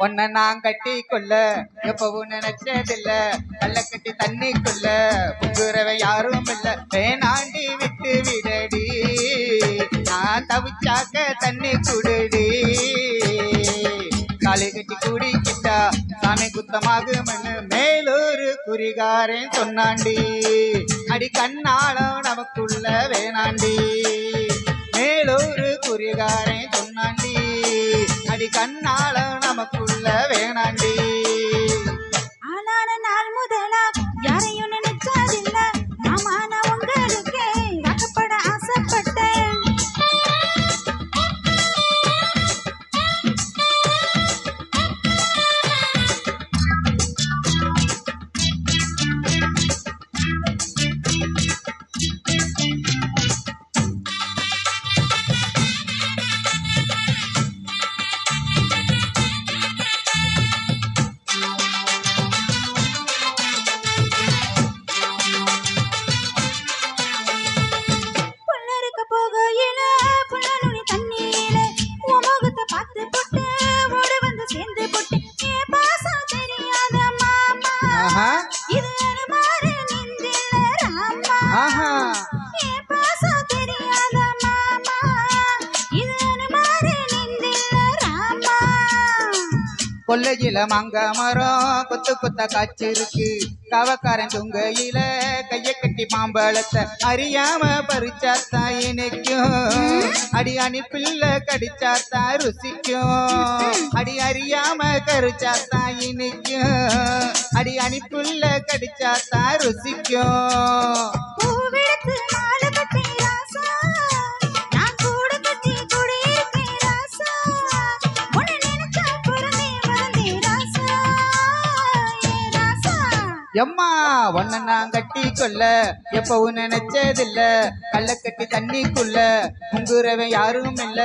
ஒன்ன நான் கட்டி கொள்ள எப்பவும் நினைச்சதில்ல கள்ள கட்டி தண்ணிக்குள்ள புங்குறவ யாரும் இல்ல வேணாண்டி விட்டு விடடி நான் தவிச்சாக்க தண்ணி குடுடி காலை கட்டி குடிக்கிட்டா சாமி குத்தமாகும்னு மேலூர் குறிகாரன் சொன்னாண்டி அடி கண்ணாலம் நமக்குள்ள வேணாண்டி மேலூர் குறிகாரன் சொன்னாண்டி அடி கண்ணாலம் நமக்குள்ள வேணாண்டி ஆனான நாள் முதலா யாரையும் நினைச்சதில்ல மாமான உங்களுக்கு வாக்கப்பட ஆசைப்பட்டேன் கொல்லையில மாங்க மரம் கொத்து கொத்த காய்ச்சிருக்கு கவக்காரன் தொங்கையில கைய கட்டி மாம்பழத்தை அறியாம பறிச்சாத்தா இணைக்கும் அடி அணிப்பில்ல கடிச்சாத்தா ருசிக்கும் அடி அறியாம கரிச்சாத்தா இணைக்கும் அடி அணிப்புள்ள கடிச்சாத்தா ருசிக்கும் எம்மா ஒன்ன நான் கட்டி கொள்ள எப்பவும் நினைச்சதில்ல கள்ள கட்டி தண்ணிக்குள்ள முங்குறவன் யாரும் இல்ல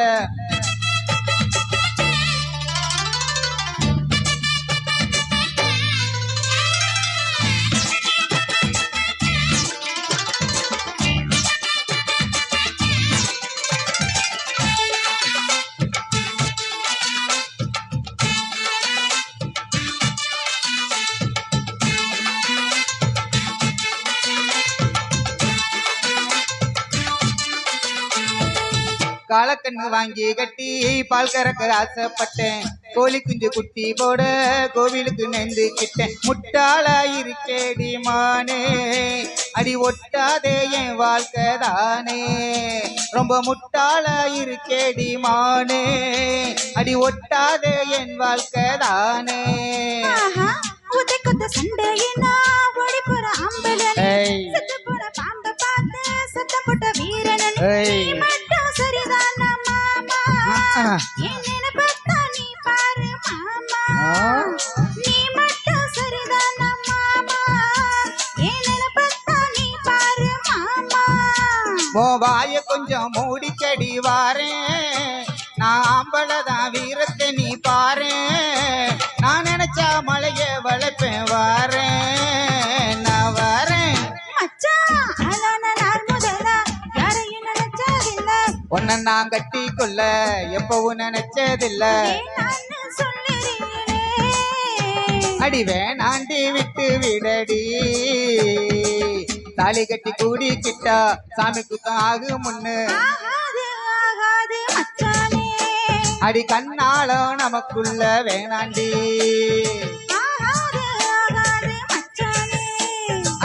காலக்கண்ணு வாங்கி கட்டி பால் கறக்க ஆசைப்பட்டேன் கோழி குஞ்சு குட்டி போட கோவிலுக்கு நெந்துக்கிட்டேன் முட்டாளாயிருக்கேடி மானே அடி ஒட்டாதே என் வாழ்க்கை தானே ரொம்ப முட்டாளாயிருக்கேடி மானே அடி ஒட்டாதே என் வாழ்க்கை தானே சண்டையினா ஓடி போற ஆம்பளை செத்து போற பாம்பை பார்த்து செத்த போட்ட வீரன் மட்டும் சரிதானா மாமா என்ன பார்த்தா நீ பாரு மாமா நீ மட்டும் சரிதானா மாமா என்ன பார்த்தா நீ பாரு மாமா வாய கொஞ்சம் மூடிக்கடி வாரேன் நான் ஆம்பளதான் வீரத்தை நீ பாரேன் நான் நினைச்சா மலைய வளர்ப்பேன் வாரேன் நான் வாரேன் உன்னை நான் கட்டி கொள்ள எப்பவும் நினைச்சதில்ல அடி வேணாண்டி விட்டு விடடி தாலி கட்டி கூடிக்கிட்டா சாமி குத்தம் ஆகு முன்னு அடி கண்ணாலம் நமக்குள்ள வேணாண்டி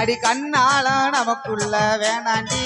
அடி கண்ணாலம் நமக்குள்ள வேணாண்டி